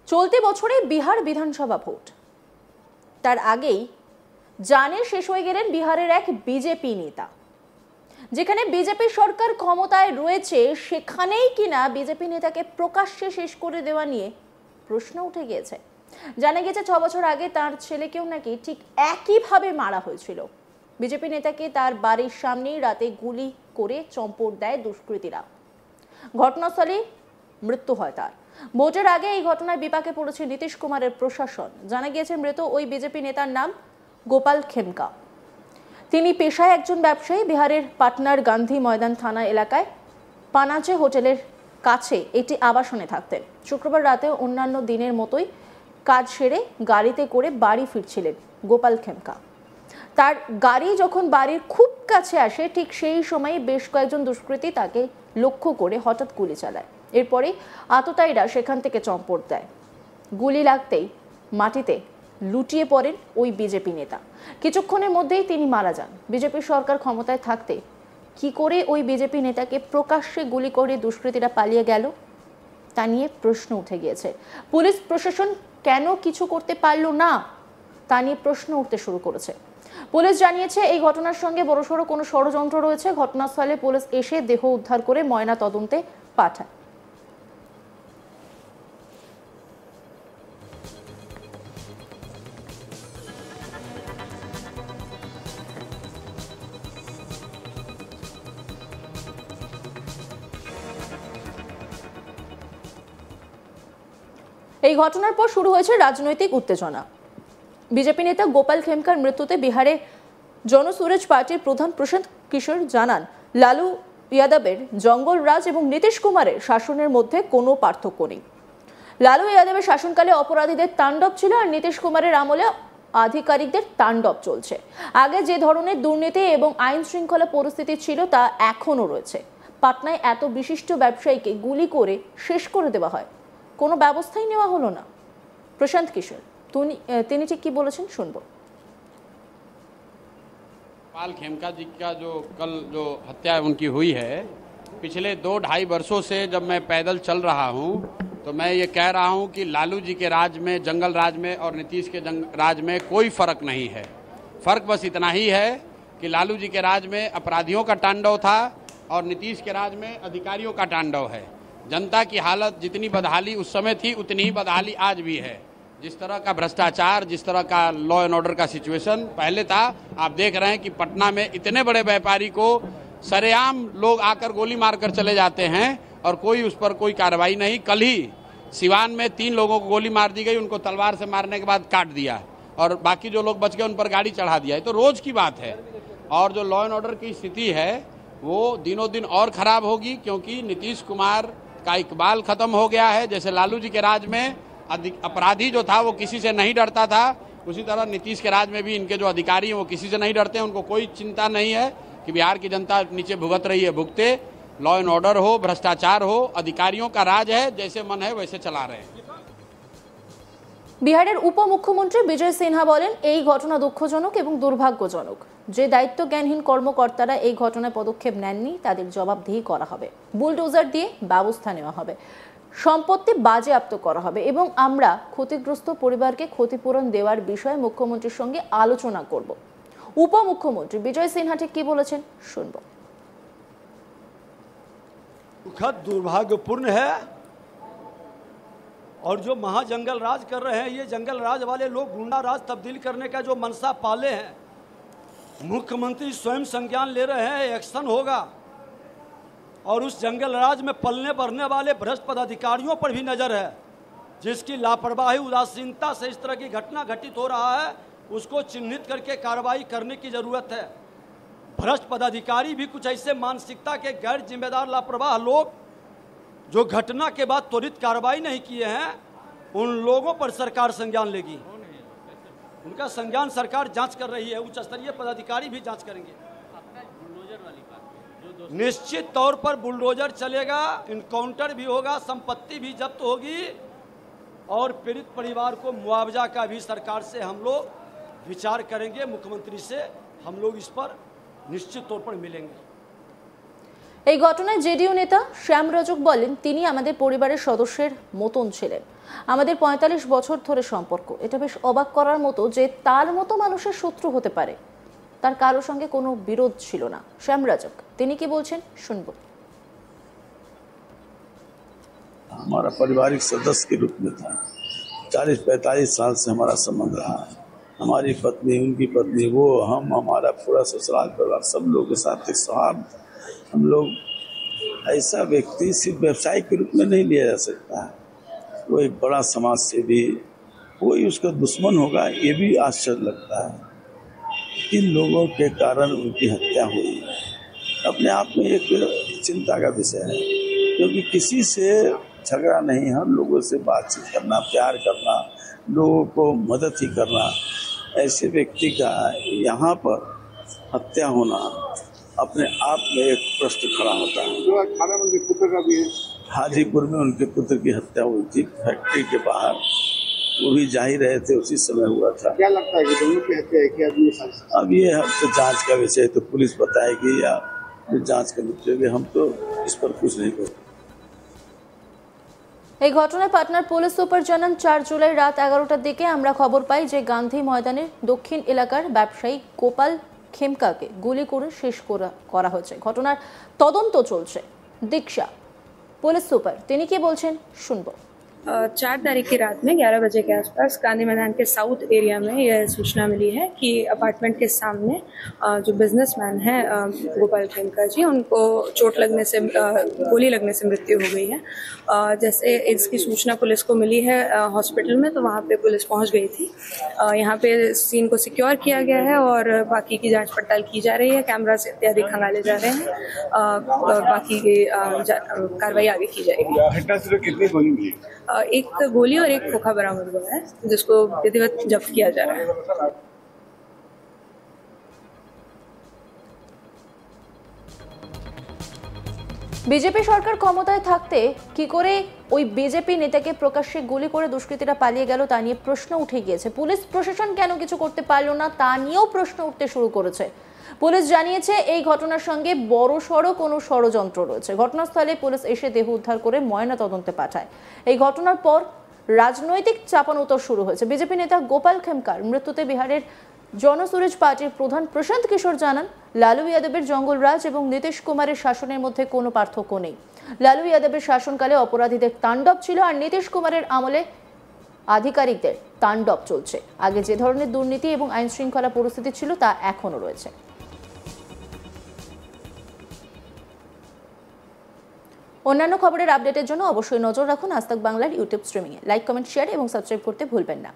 চলতি বছরে বিহার বিধানসভা ভোট, তার আগেই জানে শেষ হয়ে গেলেন বিহারের এক বিজেপি নেতা। যেখানে বিজেপি সরকার ক্ষমতায় রয়েছে সেখানেই কিনা বিজেপি নেতাকে প্রকাশ্যে শেষ করে দেওয়া নিয়ে প্রশ্ন উঠে গিয়েছে। জানা গেছে 6 বছর আগে তার ছেলেকেও নাকি ঠিক একইভাবে মারা হয়েছিল। বিজেপি নেতাকে তার বাড়ির সামনেই রাতে গুলি করে চম্পট দেয় দুষ্কৃতীরা। ঘটনাস্থলে মৃত্যু হয় তার। ভোটের আগে এই ঘটনায় বিপাকে পড়েছে নীতিশ কুমারের প্রশাসন। জানা গিয়েছে মৃত ওই বিজেপি নেতার নাম গোপাল খেমকা। তিনি পেশায় একজন ব্যবসায়ী। বিহারের পাটনার গান্ধী ময়দান থানা এলাকায় পানাচে হোটেলের কাছে একটি আবাসনে থাকতেন। শুক্রবার রাতে অন্যান্য দিনের মতোই কাজ সেরে গাড়িতে করে বাড়ি ফিরছিলেন গোপাল খেমকা। তার গাড়ি যখন বাড়ির খুব কাছে আসে ঠিক সেই সময় বেশ কয়েকজন দুষ্কৃতী তাকে লক্ষ্য করে হঠাৎ গুলি চালায়। এরপরে আততায়ীরা সেখান থেকে চম্পট দেয়। গুলি লাগতেই মাটিতে লুটিয়ে পড়েন ওই বিজেপি নেতা। কিছুক্ষণের মধ্যেই তিনি মারা যান। বিজেপি সরকার ক্ষমতায় থাকতে কি করে ওই বিজেপি নেতাকে প্রকাশ্যে গুলি করে দুষ্কৃতীরা পালিয়ে গেল তা নিয়ে প্রশ্ন উঠে গিয়েছে। পুলিশ প্রশাসন কেন কিছু করতে পারল না তা নিয়ে প্রশ্ন উঠতে শুরু করেছে। পুলিশ জানিয়েছে এই ঘটনার সঙ্গে বড়সড় কোনো ষড়যন্ত্র রয়েছে। ঘটনাস্থলে পুলিশ এসে দেহ উদ্ধার করে ময়না তদন্তে পাঠায়। এই ঘটনার পর শুরু হয়েছে রাজনৈতিক উত্তেজনা। বিজেপি নেতা গোপাল খেমকার মৃত্যুতে বিহারে জনসুরাজ পার্টির প্রধান প্রশান্ত কিশোর জানান, লালু ইয়াদবের জঙ্গল রাজ এবং নীতিশ কুমারের শাসনের মধ্যে কোনো পার্থক্য নেই। লালু ইয়াদবের শাসনকালে অপরাধীদের তাণ্ডব ছিল আর নীতিশ কুমারের আমলে আধিকারিকদের তাণ্ডব চলছে। আগে যে ধরনের দুর্নীতি এবং আইন শৃঙ্খলা পরিস্থিতি ছিল তা এখনো রয়েছে। পাটনায় এত বিশিষ্ট ব্যবসায়ীকে গুলি করে শেষ করে দেওয়া হয়, কোনো ব্যবস্থাই নেওয়া হলো না। প্রশান্ত কিশোর তিনি ঠিক কি বলেছেন শুনবো। गोपाल खेमका जी का जो कल जो हत्या उनकी हुई है, पिछले 2-2.5 वर्षों से जब मैं पैदल चल रहा हूं तो मैं ये कह रहा हूं कि लालू जी के राज में, जंगल राज में और नीतीश के राज में कोई फर्क नहीं है। फर्क बस इतना ही है कि लालू जी के राज में अपराधियों का तांडव था और नीतीश के राज में अधिकारियों का तांडव है। जनता की हालत जितनी बदहाली उस समय थी उतनी ही बदहाली आज भी है। जिस तरह का भ्रष्टाचार, जिस तरह का लॉ एंड ऑर्डर का सिचुएशन पहले था, आप देख रहे हैं कि पटना में इतने बड़े व्यापारी को सरेआम लोग आकर गोली मारकर चले जाते हैं और कोई उस पर कोई कार्रवाई नहीं। कल ही सिवान में 3 लोगों को गोली मार दी गई, उनको तलवार से मारने के बाद काट दिया और बाकी जो लोग बच गए उन पर गाड़ी चढ़ा दिया। ये तो रोज की बात है। और जो लॉ एंड ऑर्डर की स्थिति है वो दिनों दिन और खराब होगी, क्योंकि नीतीश कुमार का इकबाल खत्म हो गया है। जैसे लालू जी के राज में अपराधी जो था वो किसी से नहीं डरता था, उसी तरह नीतीश के राज में भी इनके जो अधिकारी हैं वो किसी से नहीं डरते हैं। उनको कोई चिंता नहीं है कि बिहार की जनता नीचे भुगत रही है, भुगते। लॉ एंड ऑर्डर हो, भ्रष्टाचार हो, अधिकारियों का राज है, जैसे मन है वैसे चला रहे हैं। বিহারের উপমুখ্যমন্ত্রী বিজয় সিনহা বলেন, এই ঘটনা দুঃখজনক এবং দুর্ভাগ্যজনক। যে দায়িত্বজ্ঞানহীন কর্মকর্তারা এই ঘটনায় পদক্ষেপ নেননি তাদের জবাবদিহি করা হবে। বুলডোজার দিয়ে ব্যবস্থা নেওয়া হবে, সম্পত্তি বাজেয়াপ্ত করা হবে এবং আমরা ক্ষতিগ্রস্ত পরিবারকে ক্ষতিপূরণ দেওয়ার বিষয়ে মুখ্যমন্ত্রীর সঙ্গে আলোচনা করব। উপমুখ্যমন্ত্রী বিজয় সিনহা ঠিক কি বলেছেন শুনব। दुखद दुर्भाग्यपूर्ण है और जो महाजंगल राज कर रहे हैं, ये जंगल राज वाले लोग गुंडा राज तब्दील करने का जो मनसा पाले हैं, मुख्यमंत्री स्वयं संज्ञान ले रहे हैं, एक्शन होगा। और उस जंगल राज में पलने बढ़ने वाले भ्रष्ट पदाधिकारियों पर भी नजर है, जिसकी लापरवाही उदासीनता से इस तरह की घटना घटित हो रहा है, उसको चिन्हित करके कार्रवाई करने की जरूरत है। भ्रष्ट पदाधिकारी भी कुछ ऐसे मानसिकता के गैर जिम्मेदार लापरवाह लोग जो घटना के बाद त्वरित कार्रवाई नहीं किए हैं, उन लोगों पर सरकार संज्ञान लेगी। उनका संज्ञान सरकार जांच कर रही है, उच्च स्तरीय पदाधिकारी भी जांच करेंगे। निश्चित तौर पर बुलडोजर चलेगा, इनकाउंटर भी होगा, संपत्ति भी जब्त होगी और पीड़ित परिवार को मुआवजा का भी सरकार से हम लोग विचार करेंगे। मुख्यमंत्री से हम लोग इस पर निश्चित तौर पर मिलेंगे। এই ঘটনায় জেডিইউ নেতা শ্যাম রজক বলেন, তিনি আমাদের পরিবারের সদস্যের মতন ছিলেন। আমাদের ৪৫ বছর ধরে সম্পর্ক। এটা বেশ অবাক করার মতো যে তার মতো মানুষের শত্রু হতে পারে। তার কারোর সঙ্গে কোনো বিরোধ ছিল না। শ্যাম রজক তিনি কি বলছেন শুনবো। हमारा पारिवारिक सदस्य के रूप में था। 40-45 साल से हमारा संबंध रहा है। हमारी पत्नी, उनकी पत्नी, वो, हम, हमारा पूरा ससुराल परिवार, सब लोग के साथ एक सौहार्द। हम लोग ऐसा व्यक्ति सिर्फ व्यवसाय के रूप में नहीं लिया जा सकता है। वो एक बड़ा समाज सेवी, कोई उसका दुश्मन होगा ये भी आश्चर्य लगता है। किन लोगों के कारण उनकी हत्या हुई अपने आप में एक चिंता का विषय है, क्योंकि किसी से झगड़ा नहीं, हर लोगों से बातचीत करना, प्यार करना, लोगों को मदद ही करना। ऐसे व्यक्ति का यहाँ पर हत्या होना अपने आप में एक प्रश्न खड़ा होता है। थाना में उनके पुत्र का भी है। हाजीपुर में उनके पुत्र की हत्या हुई थी, फैक्ट्री के बाहर। वो भी जा ही रहे थे, उसी समय हुआ था। क्या लगता है कि दोनों की हत्या एक ही आदमी साथ? अब ये हम तो जांच का विषय तो पुलिस बताएगी या जांच करनी चाहिए, हम तो इस पर कुछ नहीं करेंगे। এই ঘটনায় পাটনার পুলিশ সুপার জানান, 4 জুলাই রাত 11টার দিকে আমরা খবর পাই যে গান্ধী ময়দানের দক্ষিণ এলাকার ব্যবসায়ী গোপাল খেমকাকে গুলি করে শেষ করা হয়েছে। ঘটনার তদন্ত চলছে। দীক্ষা পুলিশ সুপার তিনি কি বলছেন শুনবো। 4 तारीख की रात में 11 बजे के आसपास गांधी मैदान के साउथ एरिया में यह सूचना मिली है कि अपार्टमेंट के सामने जो बिजनेसमैन है गोपाल खेमका जी, उनको चोट लगने से, गोली लगने से मृत्यु हो गई है। जैसे इसकी सूचना पुलिस को मिली है हॉस्पिटल में, तो वहाँ पे पुलिस पहुँच गई थी। यहाँ पे सीन को सिक्योर किया गया है और बाकी की जांच पड़ताल की जा रही है। कैमरा से इत्यादि खंगाले जा रहे हैं। बाकी की कार्रवाई आगे की जाएगी। घटना से कितनी गोली मिली? एक गोली और एक खोखा बरामद हुआ है, जिसको विधिवत जब्त किया जा रहा है। বিজেপি সরকার ক্ষমতায় থাকতে কি করে ওই বিজেপি নেতাকে প্রকাশ্যে গুলি করে দুষ্কৃতীরা পালিয়ে গেল তা নিয়ে প্রশ্ন উঠে গিয়েছে। পুলিশ প্রশাসন কেন কিছু করতে পারল না তা নিয়েও প্রশ্ন উঠতে শুরু করেছে। পুলিশ জানিয়েছে এই ঘটনার সঙ্গে বড়সড় কোনো ষড়যন্ত্র রয়েছে। ঘটনাস্থলে পুলিশ এসে দেহ উদ্ধার করে ময়না তদন্তে পাঠায়। এই ঘটনার পর রাজনৈতিক চাপানোতর শুরু হয়েছে। বিজেপি নেতা গোপাল খেমকার মৃত্যুতে বিহারের জনসুরেজ পার্টির প্রধান প্রশান্ত কিশোর জানান, লালু যাদবের জঙ্গলরাজ এবং নীতিশ কুমারের শাসনের মধ্যে কোনো পার্থক্য নেই। লালু যাদবের শাসনকালে অপরাধীদের তাণ্ডব ছিল, আর নীতিশ কুমারের আমলে আধিকারিকদের তাণ্ডব চলছে। আগে যে ধরনের দুর্নীতি এবং আইন শৃঙ্খলা পরিস্থিতি ছিল তা এখনো রয়েছে। অন্যান্য খবরের আপডেটের জন্য অবশ্যই নজর রাখুন আজ তাক বাংলার ইউটিউব স্ট্রিমিংয়ে। লাইক, কমেন্ট, শেয়ার এবং সাবস্ক্রাইব করতে ভুলবেন না।